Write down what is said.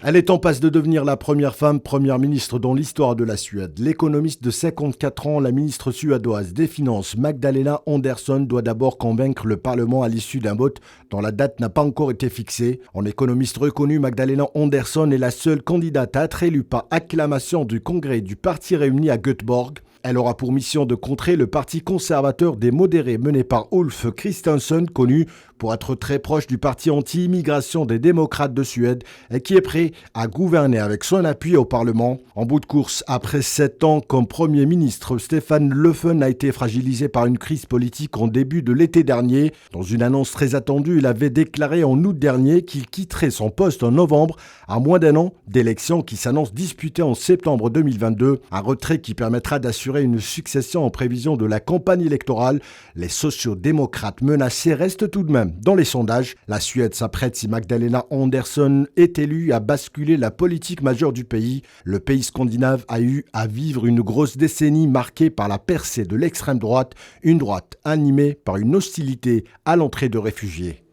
Elle est en passe de devenir la première femme première ministre dans l'histoire de la Suède. L'économiste de 54 ans, la ministre suédoise des Finances, Magdalena Andersson, doit d'abord convaincre le Parlement à l'issue d'un vote dont la date n'a pas encore été fixée. En économiste reconnue, Magdalena Andersson est la seule candidate à être élue par acclamation du congrès du parti réuni à Göteborg. Elle aura pour mission de contrer le parti conservateur des modérés mené par Ulf Kristersson, connu pour être très proche du parti anti-immigration des démocrates de Suède et qui est prêt à gouverner avec son appui au Parlement. En bout de course, après 7 ans comme Premier ministre, Stefan Löfven a été fragilisé par une crise politique en début de l'été dernier. Dans une annonce très attendue, il avait déclaré en août dernier qu'il quitterait son poste en novembre, à moins d'un an d'élections qui s'annoncent disputées en septembre 2022. Un retrait qui permettra d'assurer une succession en prévision de la campagne électorale. Les sociaux-démocrates menacés restent tout de même dans les sondages. La Suède s'apprête, si Magdalena Andersson est élue, à basculer la politique majeure du pays. Le pays scandinave a eu à vivre une grosse décennie marquée par la percée de l'extrême droite, une droite animée par une hostilité à l'entrée de réfugiés.